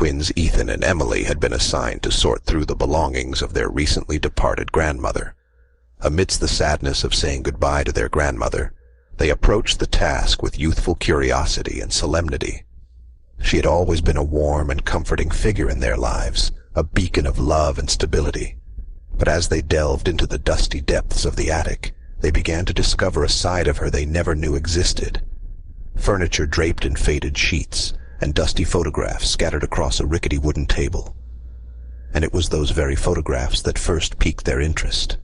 twins Ethan and Emily had been assigned to sort through the belongings of their recently departed grandmother. Amidst the sadness of saying goodbye to their grandmother, they approached the task with youthful curiosity and solemnity. She had always been a warm and comforting figure in their lives, a beacon of love and stability. But as they delved into the dusty depths of the attic, they began to discover a side of her they never knew existed. Furniture draped in faded sheets, and dusty photographs scattered across a rickety wooden table. And it was those very photographs that first piqued their interest.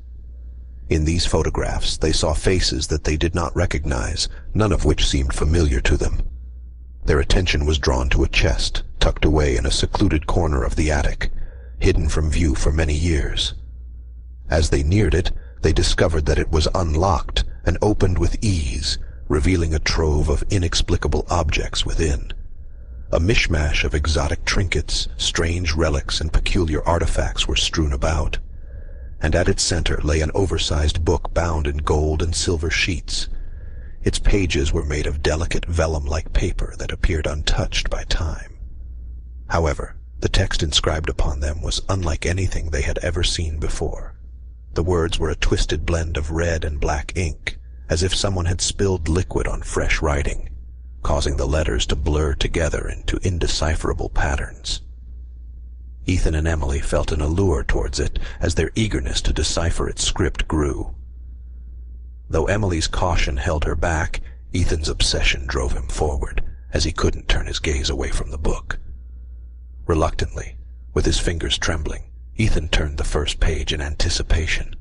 In these photographs, they saw faces that they did not recognize, none of which seemed familiar to them. Their attention was drawn to a chest, tucked away in a secluded corner of the attic, hidden from view for many years. As they neared it, they discovered that it was unlocked and opened with ease, revealing a trove of inexplicable objects within. A mishmash of exotic trinkets, strange relics, and peculiar artifacts were strewn about, and at its center lay an oversized book bound in gold and silver sheets. Its pages were made of delicate vellum-like paper that appeared untouched by time. However, the text inscribed upon them was unlike anything they had ever seen before. The words were a twisted blend of red and black ink, as if someone had spilled liquid on fresh writing, causing the letters to blur together into indecipherable patterns. Ethan and Emily felt an allure towards it as their eagerness to decipher its script grew. Though Emily's caution held her back, Ethan's obsession drove him forward, as he couldn't turn his gaze away from the book. Reluctantly, with his fingers trembling, Ethan turned the first page in anticipation.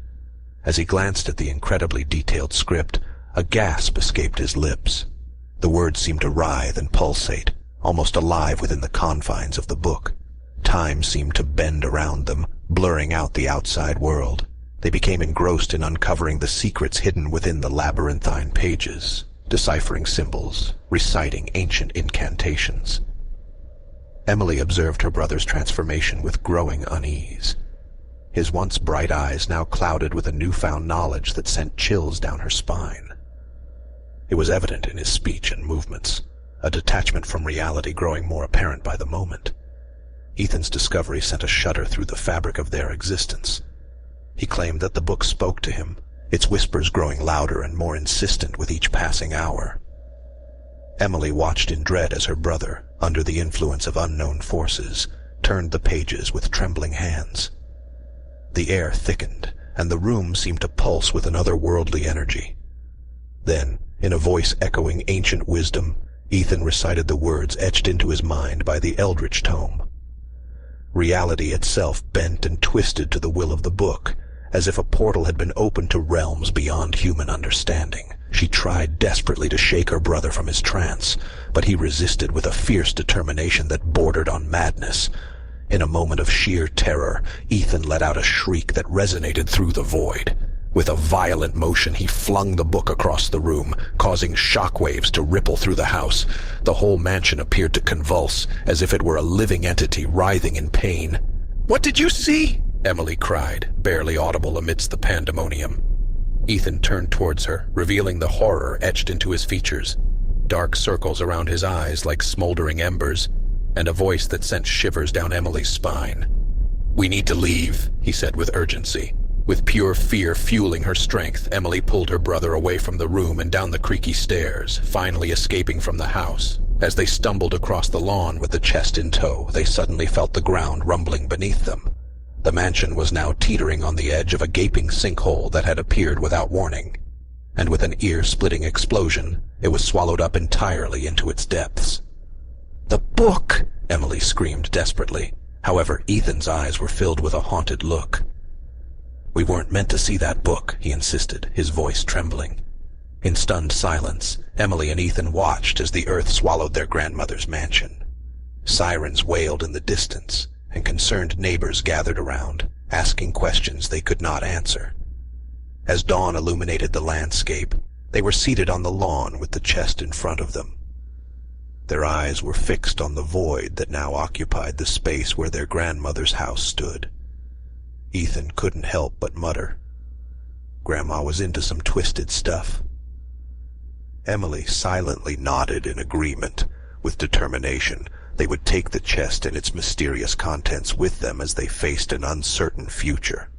As he glanced at the incredibly detailed script, a gasp escaped his lips. The words seemed to writhe and pulsate, almost alive within the confines of the book. Time seemed to bend around them, blurring out the outside world. They became engrossed in uncovering the secrets hidden within the labyrinthine pages, deciphering symbols, reciting ancient incantations. Emily observed her brother's transformation with growing unease. His once bright eyes now clouded with a newfound knowledge that sent chills down her spine. It was evident in his speech and movements, a detachment from reality growing more apparent by the moment. Ethan's discovery sent a shudder through the fabric of their existence. He claimed that the book spoke to him, its whispers growing louder and more insistent with each passing hour. Emily watched in dread as her brother, under the influence of unknown forces, turned the pages with trembling hands. The air thickened, and the room seemed to pulse with an otherworldly energy. Then, in a voice echoing ancient wisdom, Ethan recited the words etched into his mind by the Eldritch Tome. Reality itself bent and twisted to the will of the book, as if a portal had been opened to realms beyond human understanding. She tried desperately to shake her brother from his trance, but he resisted with a fierce determination that bordered on madness. In a moment of sheer terror, Ethan let out a shriek that resonated through the void. With a violent motion, he flung the book across the room, causing shockwaves to ripple through the house. The whole mansion appeared to convulse, as if it were a living entity writhing in pain. "What did you see?" Emily cried, barely audible amidst the pandemonium. Ethan turned towards her, revealing the horror etched into his features, dark circles around his eyes like smoldering embers, and a voice that sent shivers down Emily's spine. "We need to leave," he said with urgency. With pure fear fueling her strength, Emily pulled her brother away from the room and down the creaky stairs, finally escaping from the house. As they stumbled across the lawn with the chest in tow, they suddenly felt the ground rumbling beneath them. The mansion was now teetering on the edge of a gaping sinkhole that had appeared without warning, and with an ear-splitting explosion, it was swallowed up entirely into its depths. "The book!" Emily screamed desperately. However, Ethan's eyes were filled with a haunted look. "We weren't meant to see that book," he insisted, his voice trembling. In stunned silence, Emily and Ethan watched as the earth swallowed their grandmother's mansion. Sirens wailed in the distance, and concerned neighbors gathered around, asking questions they could not answer. As dawn illuminated the landscape, they were seated on the lawn with the chest in front of them. Their eyes were fixed on the void that now occupied the space where their grandmother's house stood. Ethan couldn't help but mutter, "Grandma was into some twisted stuff." Emily silently nodded in agreement, with determination, They would take the chest and its mysterious contents with them as they faced an uncertain future.